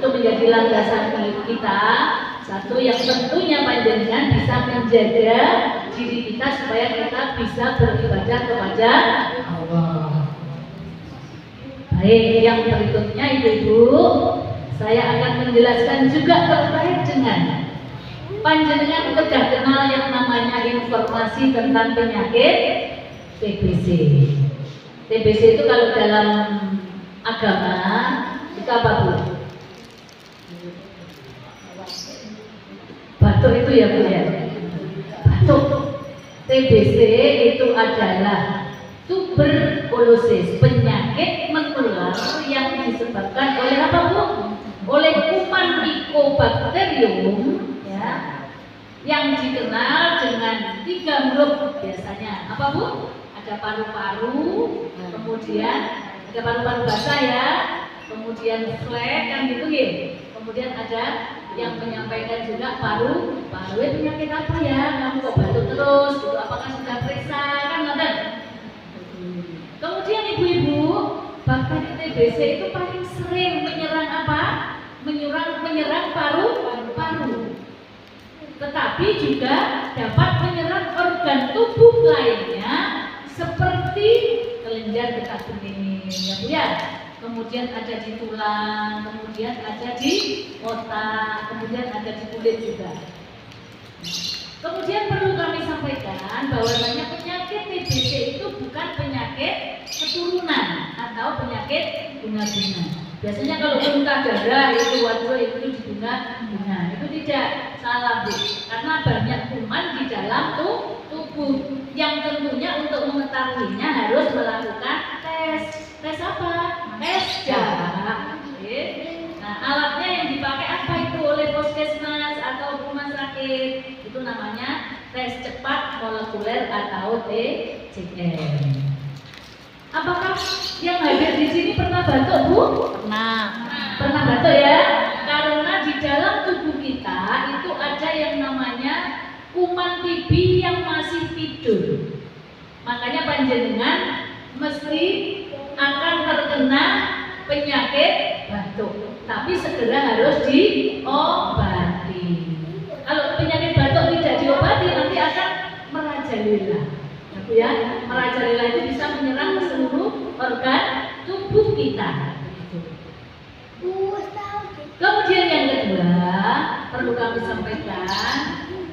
itu menjadi landasan kita. Satu yang tentunya panjenengan bisa menjaga diri kita supaya kita bisa beribadah kepada Allah. Baik, yang berikutnya Ibu-ibu, saya akan menjelaskan juga terkait dengan panjenengan sudah kenal yang namanya informasi tentang penyakit TBC. TBC itu kalau dalam agama itu apa Bu? Batuk itu ya Bu ya? Batuk. TBC itu adalah tuberkulosis, penyakit menular yang disebabkan oleh apa Bu? Oleh kuman Mycobacterium ya, yang dikenal dengan 3 huruf biasanya. Apa Bu? Ada paru-paru, kemudian ada paru-paru basah ya, kemudian flek kan gitu ya. Kemudian ada yang menyampaikan juga paru penyakit apa ya? Kamu kok batuk terus? Gitu. Apakah sudah periksa? Kan nonton. Kemudian ibu-ibu, bakteri TBC itu paling sering menyerang apa? Menyerang paru-paru. Tetapi juga dapat menyerang organ tubuh lainnya seperti kelenjar getah bening, ya Bu ya. Kemudian ada di tulang, kemudian ada di otak, kemudian ada di kulit juga. Kemudian perlu kami sampaikan bahwasanya penyakit TBC itu bukan penyakit keturunan atau penyakit bunga-bunga. Biasanya kalau muntah darah itu waduh itu di bunga-bunga. Itu tidak salah Bu, karena banyak kuman di dalam tubuh yang tentunya untuk mengetahuinya harus melakukan tes. Tes apa? Tes darah. Nah, alatnya yang dipakai apa itu oleh puskesmas atau rumah sakit? Itu namanya tes cepat molekuler atau TCM. Apakah yang hadir di sini pernah batuk Bu? Pernah batuk ya? Karena di dalam tubuh kita itu ada yang namanya kuman TB yang masih tidur. Makanya panjenengan mesti akan terkena penyakit batuk, tapi segera harus diobati. Kalau penyakit batuk tidak diobati nanti akan merajalela. Ya, merajalela itu bisa menyerang ke seluruh organ tubuh kita. Kemudian yang kedua perlu kami sampaikan,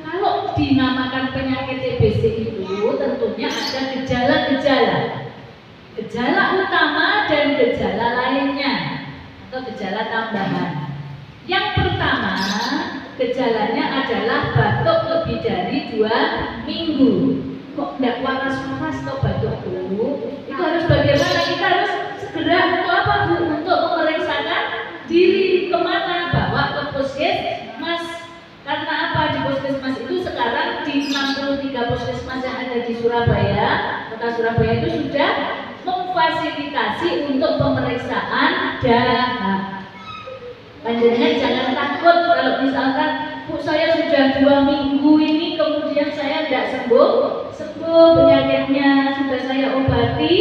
kalau dinamakan penyakit TBC itu tentunya ada gejala-gejala. Gejala utama dan gejala lainnya atau gejala tambahan. Yang pertama, gejalanya adalah batuk lebih dari 2 minggu. Kok tidak waras-waras atau batuk dulu? Itu harus bagaimana? Kita harus segera untuk apa Bu? Untuk memeriksakan diri kemana? Bawa ke puskesmas. Karena apa? Di puskesmas itu sekarang di 63 puskesmas yang ada di Surabaya, kota Surabaya itu sudah memfasilitasi untuk pemeriksaan darah. Panjenengan jangan takut kalau misalkan Bu saya sudah 2 minggu ini kemudian saya tidak sembuh penyakitnya, sudah saya obati,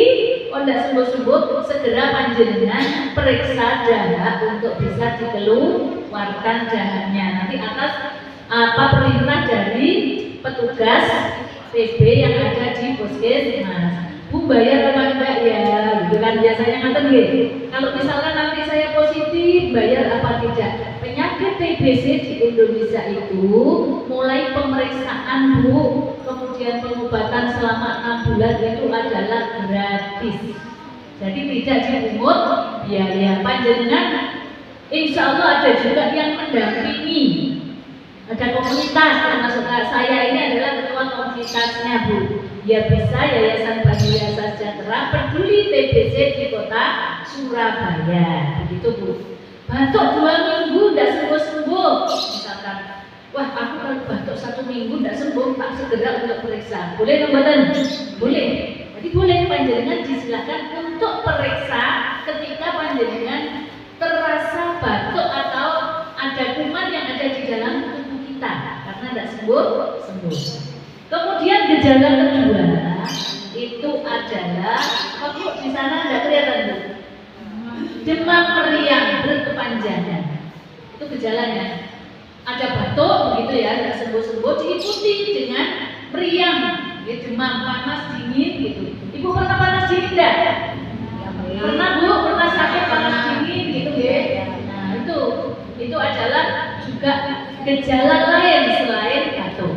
tidak sembuh, segera panjenengan periksa darah untuk bisa dikeluarkan darahnya. Nanti atas perintah dari petugas TB yang ada di puskesmas. Bu bayar apa enggak ya? Gitu kan biasanya ngaten nggih. Kalau misalkan nanti saya positif, bayar apa tidak? Penyakit TBC di Indonesia itu mulai pemeriksaan Bu, kemudian pengobatan selama 6 bulan itu adalah gratis. Jadi tidak dipungut biaya. Panjenengan insya Allah ada juga yang mendampingi. Ada komunitas, termasuk saya ini adalah ketua komunitasnya Bu. Ya bisa Yayasan Bagi Yasa Sejahtera Peduli TBC di kota Surabaya. Begitu Bu. Batuk 2 minggu tidak sembuh-sembuh. Misalkan, wah aku kalau batuk 1 minggu tidak sembuh, tak segera untuk periksa. Boleh nombatan? Boleh. Jadi boleh panjenengan disilakan untuk periksa ketika panjenengan terasa batuk atau ada kuman yang ada di dalam tubuh kita karena tidak sembuh. Kemudian gejala kedua itu adalah, kok di sana tidak kelihatan Bu? Demam meriang berkepanjangan. gejalanya. Ada batuk begitu ya, nggak sembuh-sembuh, diikuti dengan meriang, ya, demam, panas, dingin gitu. Ibu pernah panas dingin enggak? Pernah Bu, pernah sakit panas dingin gitu ya. Nah itu adalah juga gejala lain selain batuk.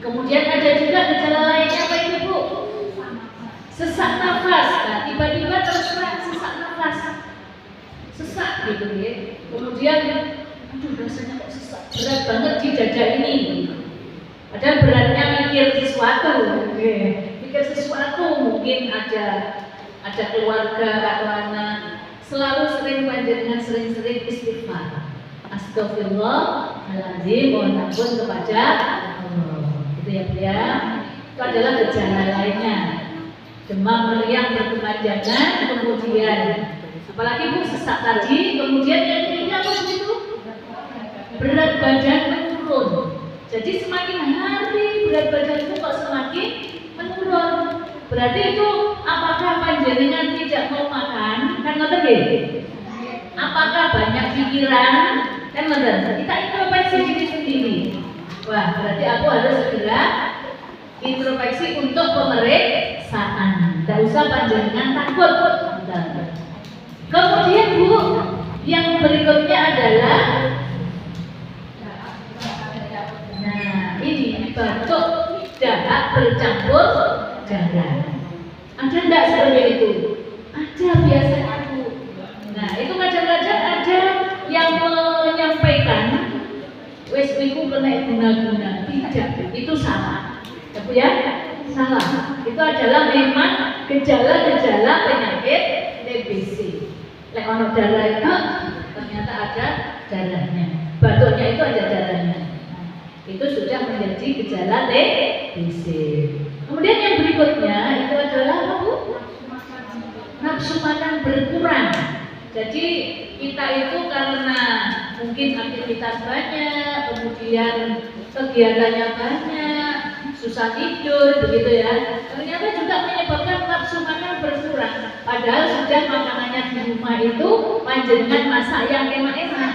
Kemudian ada juga gejala lainnya apa itu Bu? Sesak nafas. Nah, tiba-tiba terserang sesak nafas, sesak gitu ya. Kemudian, aduh rasanya kok sesak, berat banget di dada ini. Padahal beratnya mikir sesuatu, mikir sesuatu, mungkin ada keluarga atau anak. Selalu sering panjenengan sering-sering istighfar. Astagfirullahaladzim, mohon ampun kepada Allah. Gitu ya Bu ya. Itu adalah gejala lainnya. Demam meriang berkepanjangan, kemudian apalagi Bu sesak tadi, kemudian yang ketiga apa itu? Berat badan menurun. Jadi semakin hari berat badan itu kok semakin menurun. Berarti itu apakah panjenengan tidak mau makan? Kan ngoten nggih? Apakah banyak pikiran? Kan ngoten. Kita introspeksi diri sendiri. Wah, berarti aku harus segera introspeksi untuk pemeriksaan. Tidak usah panjenengan takut. Kemudian Bu, yang berikutnya adalah ini batuk dahak bercampur darah. Ada enggak seperti itu? Ada biasanya Bu. Nah itu kadang-kadang ada yang menyampaikan wes iku kena guna-guna. Tidak, itu salah. Bu ya, salah. Itu adalah memang gejala-gejala penyakit TBC. Lek ono darah itu ternyata ada darahnya. Batuknya itu ada darahnya. Itu sudah menjadi gejala TBC. Kemudian yang berikutnya itu adalah apa Bu? Nafsu makan berkurang. Jadi kita itu karena mungkin aktivitas banyak, kemudian kegiatannya banyak, susah tidur begitu ya. Ternyata juga menyebabkan nafsu makan berkurang. Padahal sudah makanannya di rumah itu panjenengan masak yang enak-enak.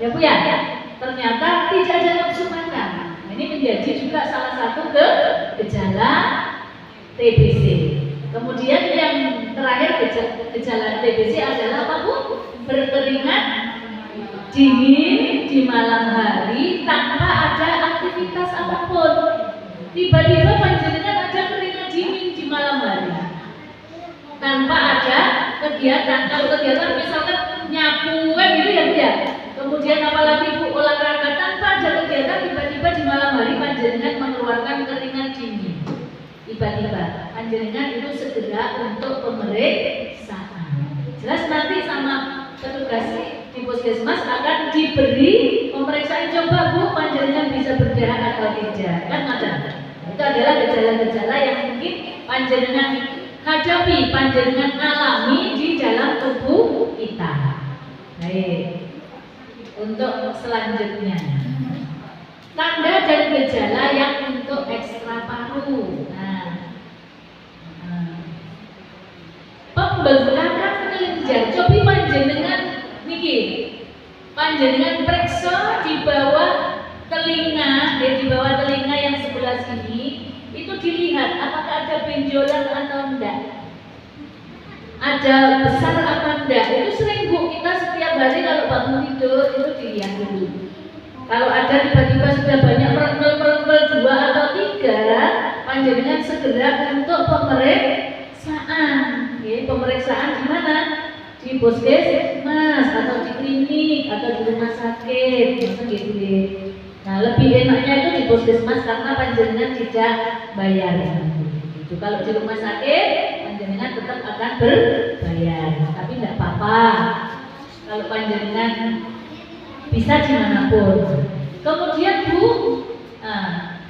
Ya Bu ya. Ternyata tidak ada nafsu makan. Nah, ini menjadi juga salah satu gejala TBC. Kemudian yang terakhir gejala TBC adalah apa Bu? Berkeringat dingin di malam hari tanpa ada aktivitas apapun. Tiba-tiba panjenengan ada keringat dingin di malam hari tanpa ada kegiatan. Kalau kegiatan misalkan nyapu gitu ya Bu ya. Kemudian apalagi Bu olahraga tanpa ada kegiatan, tiba-tiba di malam hari panjenengan mengeluarkan keringat dingin. Tiba-tiba panjenengan itu segera untuk pemeriksaan. Jelas nanti sama petugas di puskesmas akan diberi pemeriksaan. Coba Bu panjenengan bisa berdarah atau tidak. Kan ada. Itu adalah gejala-gejala yang mungkin panjenengan hadapi, panjenengan alami di dalam tubuh kita. Baik. Untuk selanjutnya, tanda dan gejala yang untuk ekstra paru. Pembengkakan kelenjar. Cobi panjenengan niki, panjenengan periksa di bawah telinga, di bawah telinga yang sebelah sini, itu dilihat apakah ada benjolan atau enggak. Ada besar apa enggak? Itu sering Bu, kita setiap hari kalau bangun tidur itu dilihat dulu. Kalau ada tiba-tiba sudah banyak merengkel-merengkel 2 atau 3, panjenengan segera untuk pemeriksaan. Pemeriksaan di mana? Di puskesmas atau di klinik atau di rumah sakit, gitu. Nah, lebih enaknya itu di puskesmas karena panjenengan tidak bayar. Gitu. Kalau di rumah sakit, panjenengan tetap akan berbayar, tapi tidak apa-apa. Kalau panjenengan bisa dimanapun. Kemudian Bu,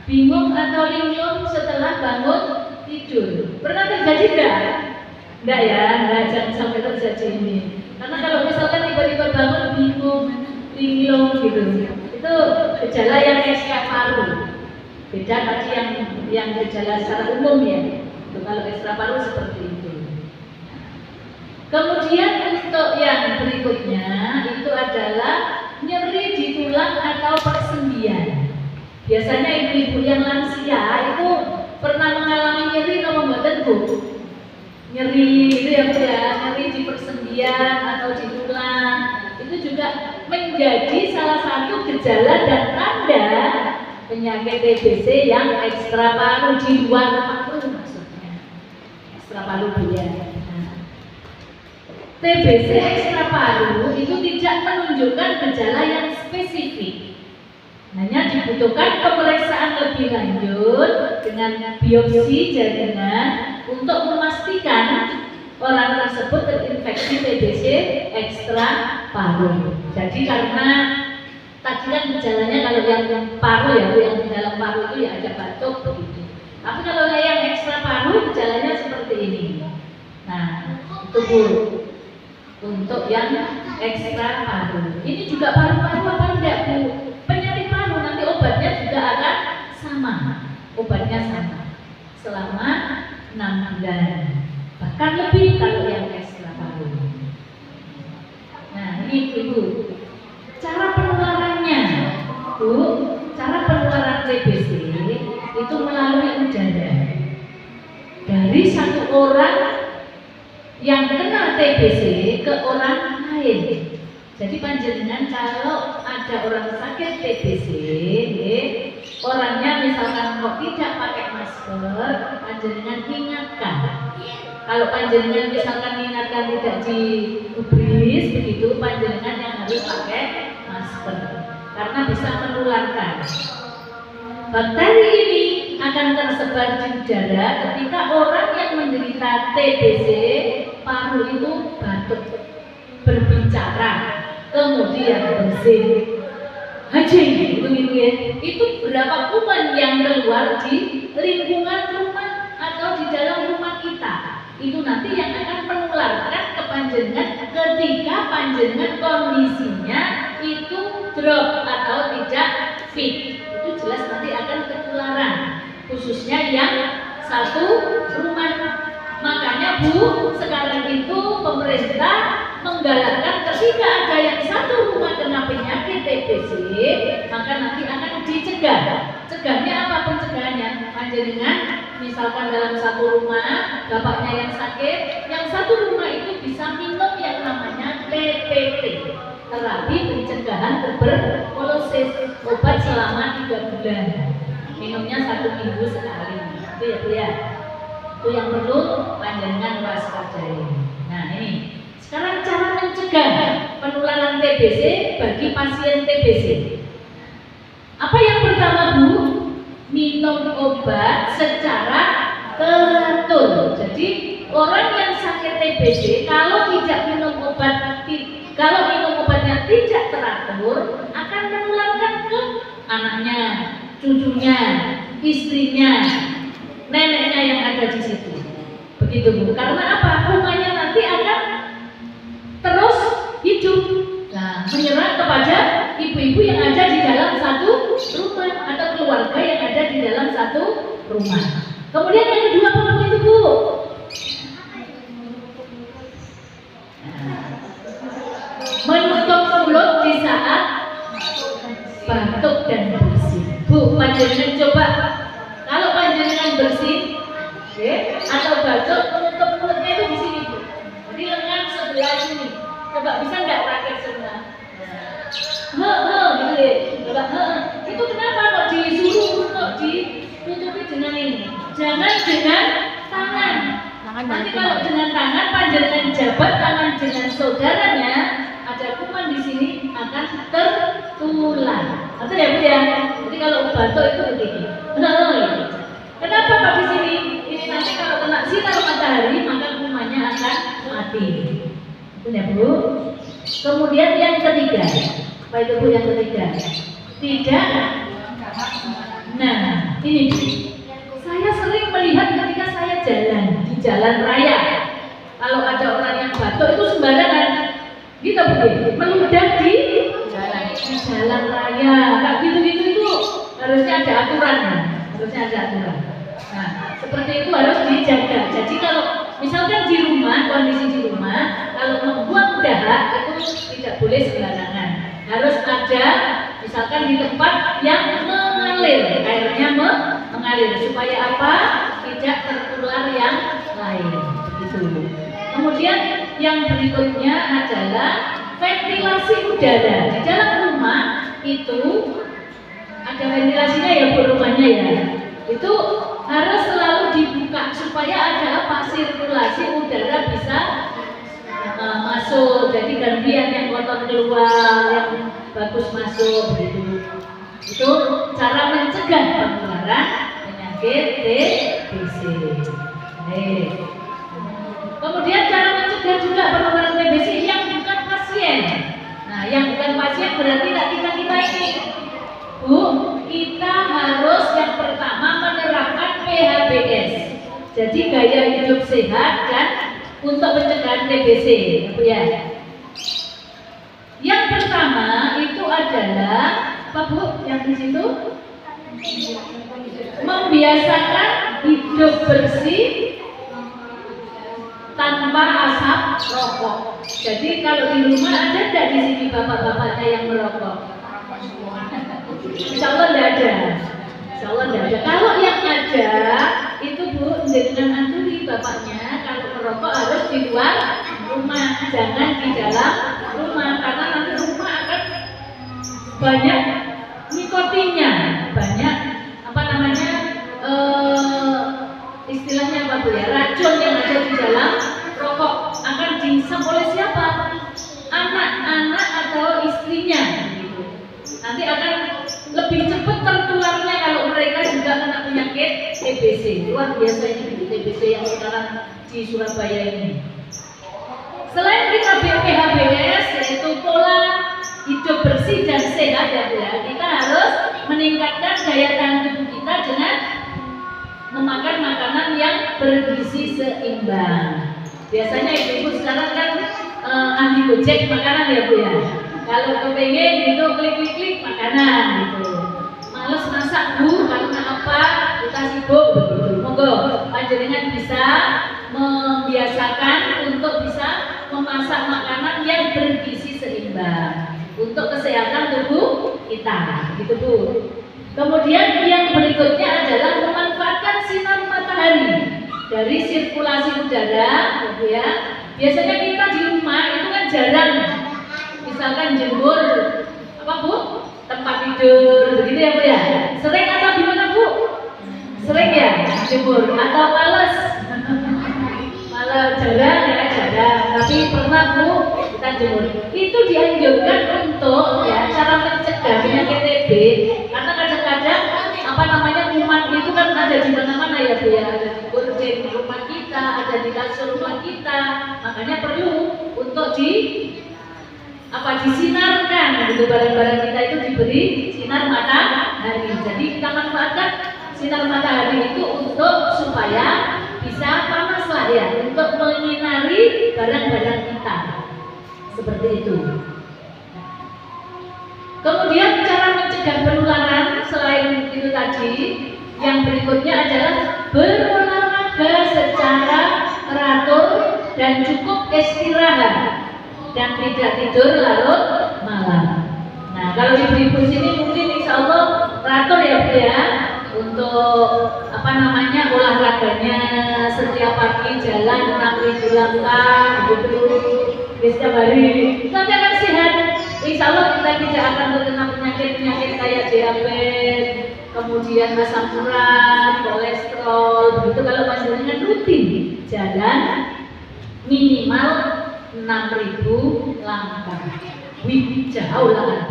bingung atau linglung setelah bangun tidur. Pernah terjadi enggak? Enggak ya, enggak, jangan sampai terjadi ini. Karena kalau misalkan tiba-tiba bangun bingung, linglung gitu, itu gejala yang ekstra paru. Beda tadi yang gejala secara umum ya. Itu kalau ekstra paru seperti itu. Kemudian untuk yang berikutnya itu adalah nyeri Biasanya ibu-ibu yang lansia itu pernah mengalami nyeri kalau mboten Bu? Nyeri itu ya Bu ya, nyeri di persendian atau di tulang. Itu juga menjadi salah satu gejala dan tanda penyakit TBC yang ekstra paru, di luar paru maksudnya. Ekstra paru Bu ya. TBC ekstra paru itu tidak menunjukkan gejala yang spesifik. Hanya dibutuhkan pemeriksaan lebih lanjut dengan biopsi jaringan untuk memastikan orang tersebut terinfeksi TBC ekstra paru. Jadi karena tadi kan gejalanya kalau yang paru ya, yang di dalam paru itu ya ada batuk begitu. Tapi kalau yang ekstra paru gejalanya seperti ini. Nah, itu Bu. Untuk yang ekstra paru. Ini juga paru-paru apa enggak Bu? Penyakit paru nanti obatnya juga akan sama. Obatnya sama. Selama 6 bulan. Bahkan lebih kalau yang ekstra paru. Nah, ini Bu. Cara penularannya, Bu, cara penularan TBC itu melalui udara. Dari satu orang yang kena TBC ke orang lain. Jadi panjenengan kalau ada orang sakit TBC, orangnya misalkan kok tidak pakai masker, panjenengan ingatkan. Kalau panjenengan misalkan ingatkan tidak digubris begitu, panjenengan yang harus pakai masker karena bisa menularkan. Bakteri ini akan tersebar di udara ketika orang yang menderita TBC paru itu batuk, berbicara, kemudian bersin, hajing, itu berapa kuman yang keluar di lingkungan rumah atau di dalam rumah kita. Itu nanti yang akan menularkan ke panjenengan ketika panjenengan kondisinya itu drop atau tidak fit. Itu jelas nanti akan ketularan, khususnya yang satu rumah. Makanya Bu, sekarang itu pemerintah menggalakkan ketika ada yang satu rumah kena penyakit TBC, maka nanti akan dicegah. Cegahnya apa pencegahannya? Panjenengan misalkan dalam satu rumah bapaknya yang sakit, yang satu rumah itu bisa minum yang namanya TPT, terapi pencegahan tuberkulosis, obat selama 3 bulan, minumnya 1 minggu sekali. Itu ya Bu ya. Itu yang perlu panjenengan waspadai. Nah ini sekarang cara mencegah penularan TBC bagi pasien TBC. Apa yang pertama Bu? Minum obat secara teratur. Jadi orang yang sakit TBC kalau tidak minum obat, kalau minum obatnya tidak teratur, akan menularkan ke anaknya, cucunya, istrinya, neneknya yang ada di situ. Begitu Bu. Karena apa? Rumahnya nanti akan terus hidup. Nah, menyerang kepada ibu-ibu yang ada di dalam satu rumah atau keluarga yang ada di dalam satu rumah. Kemudian yang kedua apa itu Bu? Menutup mulut di saat batuk dan bersin. Bu, panjenengan coba kalau panjenengan bersin, atau batuk, menutup mulutnya itu di sini Bu. Jadi lengan sebelah sini. Coba bisa nggak rakyat semua? Gitu ya. Coba itu kenapa kok disuruh kok ditutupi dengan ini? Jangan dengan tangan. Nanti kalau dengan tangan panjenengan jabat tangan dengan saudaranya, ada kuman di sini akan tertular. Betul ya Bu ya? Jadi kalau batuk itu begini. Kenapa Pak di sini? Ini nanti kalau kena sinar matahari maka kumannya akan mati. Itu ya Bu. Kemudian yang ketiga, apa itu Bu yang ketiga? Tidak. Nah, ini saya sering melihat ketika saya jalan di jalan raya. Kalau ada orang yang batuk itu sembarangan, gitu Bu, meludah di jalan raya. Kayak gitu-gitu itu harusnya ada aturannya. Harusnya ada aturan. Nah, seperti itu harus dijaga. Jadi kalau misalkan di rumah, kondisi di rumah, kalau membuang dahak itu tidak boleh sembarangan. Harus ada, misalkan di tempat yang mengalir mengalir, airnya mengalir supaya apa? Tidak tertular yang lain. Begitu. Kemudian yang berikutnya adalah ventilasi udara. Di dalam rumah itu ada ventilasinya ya bu, rumahnya ya. Itu harus selalu dibuka supaya ada apa? Sirkulasi udara bisa masuk. Jadi gantian yang kotor keluar, yang bagus masuk begitu. Itu cara mencegah penularan penyakit TBC. Kemudian cara mencegah juga penularan TBC yang bukan pasien. Nah, yang bukan pasien berarti kita ini, Bu, kita harus yang pertama menerapkan PHBS. Jadi gaya hidup sehat dan untuk pencegahan TBC, Bu ya. Yang pertama itu adalah apa Bu? Yang di situ membiasakan hidup bersih tanpa asap rokok. Jadi kalau di rumah ada tidak di sini bapak-bapaknya yang merokok? Insya Allah tidak ada. Insya Allah tidak ada. Kalau yang ada itu Bu, dengan anturi bapaknya kalau merokok harus di luar rumah, jangan di dalam rumah, karena nanti rumah akan banyak nikotinnya, banyak apa namanya istilahnya apa Bu ya, racun yang ada di dalam rokok akan dihisap oleh siapa? Anak-anak atau istrinya gitu. Nanti akan lebih cepat tertularnya kalau mereka juga kena penyakit TBC. Luar biasa ini TBC yang sekarang di Surabaya ini. Selain kita PHBS yaitu pola hidup bersih dan sehat ya Bu ya, kita harus meningkatkan daya tahan tubuh kita dengan memakan makanan yang bergizi seimbang. Biasanya ibu-ibu sekarang kan ahli gojek makanan ya Bu ya. Kalau kepengen gitu klik makanan gitu. Males masak Bu, karena apa? Kita sibuk begitu. Monggo panjenengan bisa membiasakan untuk bisa memasak makanan yang bergizi seimbang untuk kesehatan tubuh kita, gitu Bu. Kemudian yang berikutnya adalah memanfaatkan sinar matahari dari sirkulasi udara, gitu ya. Biasanya kita di rumah itu kan jarang, misalkan jemur apa Bu, tempat tidur, begitu ya Bu ya. Sering atau gimana Bu? Sering ya jemur atau males? Malah jarang ya, jarang. Tapi pernah Bu kita jemur. Itu dianjurkan untuk ya cara mencegah penyakit TB, karena kadang-kadang apa namanya kuman itu kan ada di mana-mana ya Bu ya, ada di gorden rumah kita, ada di kasur rumah kita. Makanya perlu untuk disinarkan gitu, barang-barang kita itu diberi sinar matahari. Jadi kita manfaatkan sinar matahari itu untuk supaya bisa panas lah ya, untuk menyinari barang-barang kita seperti itu. Kemudian cara mencegah penularan selain itu tadi, yang berikutnya adalah berolahraga secara teratur dan cukup istirahat dan tidak tidur larut malam. Nah, kalau ibu-ibu sini mungkin insya Allah teratur ya Bu ya, untuk apa namanya olahraganya setiap pagi jalan 6.000 langkah gitu setiap hari. Nanti akan sehat. Insya Allah kita tidak akan terkena penyakit-penyakit kayak diabetes, kemudian asam urat, kolesterol. Begitu kalau panjenengan rutin jalan minimal 6.000 langkah. Wih, jauh lah.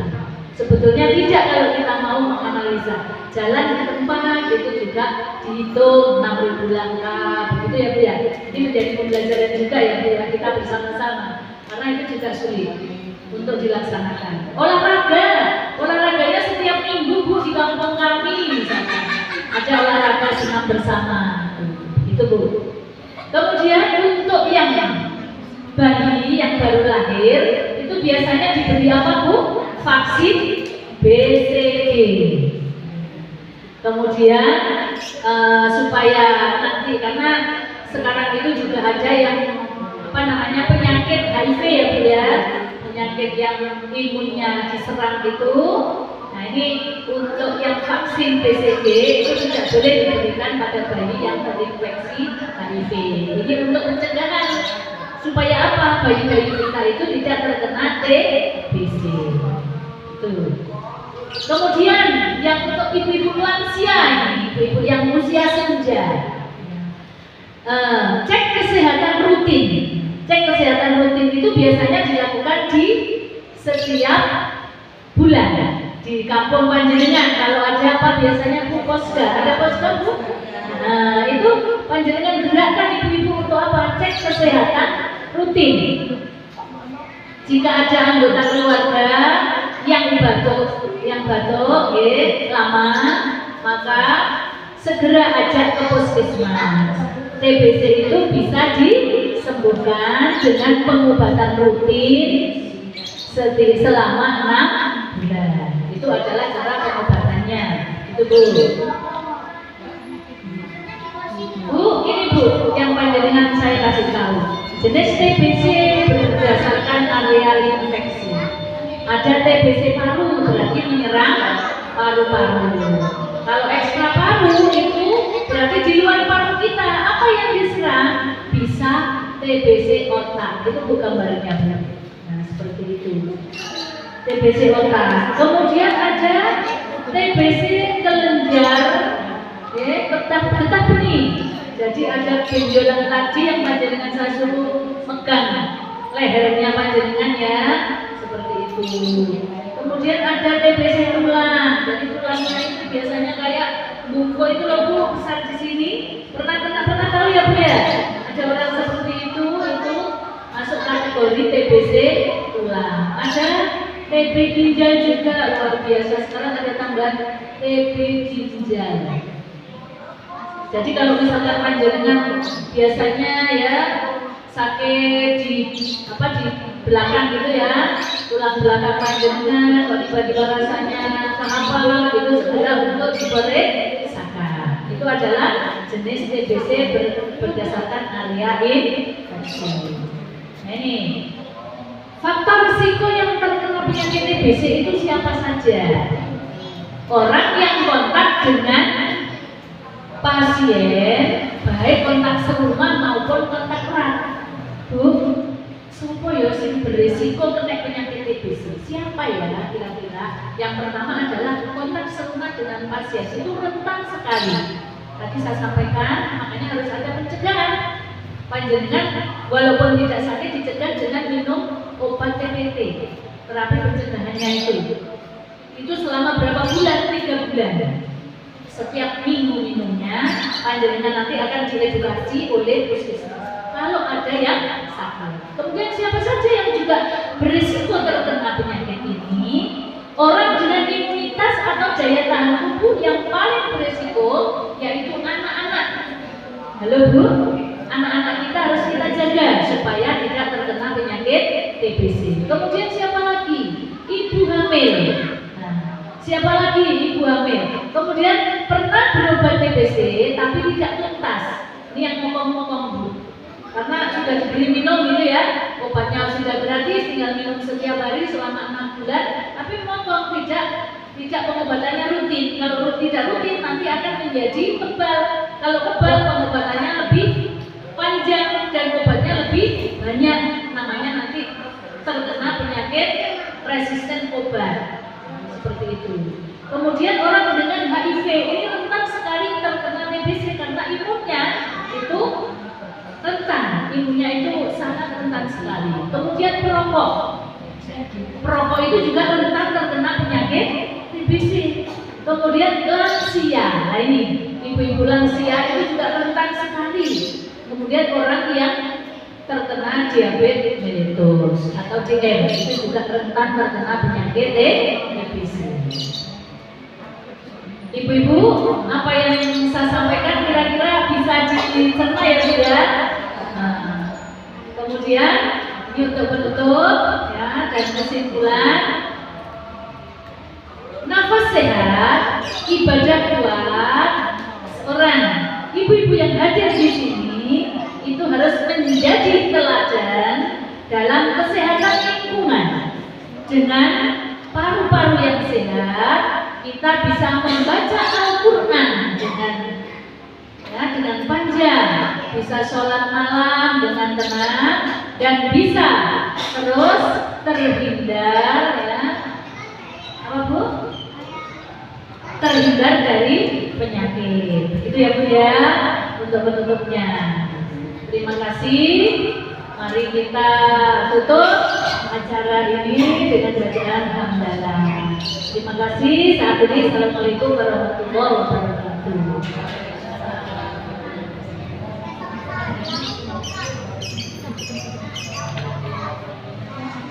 Sebetulnya tidak kalau kita mau menganalisa jalan di tempat itu juga dihitung 6.000 langkah, begitu ya Bu ya. Ini menjadi pembelajaran juga ya Bu ya, kita bersama-sama, karena itu juga sulit untuk dilaksanakan. Olahraganya setiap minggu Bu di kampung kami misalnya ada olahraga senam bersama, itu Bu. Kemudian untuk yang bayi yang baru lahir itu biasanya diberi apa Bu? Vaksin BCG. Kemudian supaya nanti, karena sekarang itu juga ada yang apa namanya penyakit HIV ya Bu ya, penyakit yang imunnya diserang itu. Nah ini untuk yang vaksin BCG itu tidak boleh diberikan pada bayi yang terinfeksi HIV. Ini untuk pencegahan supaya apa? Bayi-bayi kita itu tidak terkena TBC. Itu. Kemudian yang untuk ibu-ibu lansia ini, ibu-ibu yang usia senja, cek kesehatan rutin. Cek kesehatan rutin itu biasanya dilakukan di setiap bulan di kampung panjenengan. Kalau ada apa biasanya Bu Posga, ada Posga Bu? Nah itu panjenengan gerakkan ibu-ibu untuk apa? Cek kesehatan rutin. Jika ada anggota keluarga yang batuk, lama, maka segera ajak ke puskesmas. TBC itu bisa disembuhkan dengan pengobatan rutin selama 6 bulan. Itu adalah cara pengobatannya. Itu Bu. Bu, ini Bu, yang panjenengan saya kasih tahu. Jenis TBC berdasarkan area infeksi. Ada TBC paru, berarti menyerang paru-paru. Kalau ekstra paru itu berarti di luar paru kita. Apa yang diserang? Bisa TBC otak. Itu Bu gambarnya Bu. Nah seperti itu. TBC otak. Kemudian ada TBC kelenjar, getah benih. Jadi ada benjolan tadi yang panjenengan saya suruh megang lehernya panjenengan ya, seperti itu. Kemudian ada TBC tulang. Jadi tulangnya itu biasanya kayak buku itu loh Bu, besar di sini. Pernah tahu ya Bu ya? Ada orang seperti itu masuk kategori TBC tulang. Ada TB ginjal juga, luar biasa. Sekarang ada tambahan TB ginjal. Jadi kalau misalkan panjenengan biasanya ya sakit di belakang gitu ya, tulang belakang panjenengan, kalau tiba-tiba rasanya apa gitu segera untuk diperiksakan. Itu adalah jenis TBC berdasarkan area infeksi. Nah ini faktor risiko yang terkena penyakit TBC itu siapa saja? Orang yang kontak dengan pasien, baik kontak serumah maupun kontak erat. Bu, siapa ya sing berisiko kena penyakit TBC? Siapa ya kira-kira? Yang pertama adalah kontak serumah dengan pasien, itu rentan sekali. Tadi saya sampaikan, makanya harus ada pencegahan. Panjenengan walaupun tidak sakit dicegah dengan minum obat TPT, terapi pencegahannya itu selama berapa bulan? 3 bulan. Setiap minggu minumnya, panjenengan nanti akan diedukasi oleh puskesmas. Kalau ada yang sakit. Kemudian siapa saja yang juga berisiko terkena penyakit ini? Orang dengan imunitas atau daya tahan tubuh yang paling berisiko yaitu anak-anak. Halo Bu, anak-anak kita harus kita jaga supaya tidak terkena penyakit TBC. Kemudian siapa lagi? Ibu hamil. Siapa lagi? Ibu hamil. Kemudian pernah berobat TBC tapi tidak tuntas. Ini yang ngomong-ngomong Bu. Karena sudah diberi minum gitu ya, obatnya sudah gratis, tinggal minum setiap hari selama 6 bulan. Tapi ngomong tidak pengobatannya rutin. Kalau tidak rutin nanti akan menjadi kebal. Kalau kebal pengobatannya lebih panjang dan obatnya lebih banyak. Namanya nanti terkena penyakit resisten obat. Seperti itu. Kemudian orang dengan HIV ini rentan sekali terkena TBC karena imunnya itu rentan, imunnya itu sangat rentan sekali. Kemudian perokok itu juga rentan terkena penyakit TBC. Kemudian lansia, nah ini ibu-ibu lansia itu juga rentan sekali. Kemudian orang yang terkena diabetes mellitus atau DM itu juga rentan terkena penyakit TBC. Ibu-ibu, apa yang saya sampaikan kira-kira bisa dicerna ya sudah. Kemudian ini untuk penutup ya dan kesimpulan. Nafas sehat, ibadah kuat. Orang ibu-ibu yang hadir di sini itu harus menjadi teladan dalam kesehatan lingkungan dengan paru paru-paru yang sehat, kita bisa membaca Al-Quran dengan panjang, bisa sholat malam dengan tenang, dan bisa terus terhindar apa Bu? Terhindar dari penyakit. Itu ya Bu ya, untuk penutupnya. Terima kasih. Mari kita tutup acara ini dengan bacaan hamdalah. Terima kasih. Saat ini Assalamualaikum warahmatullahi wabarakatuh.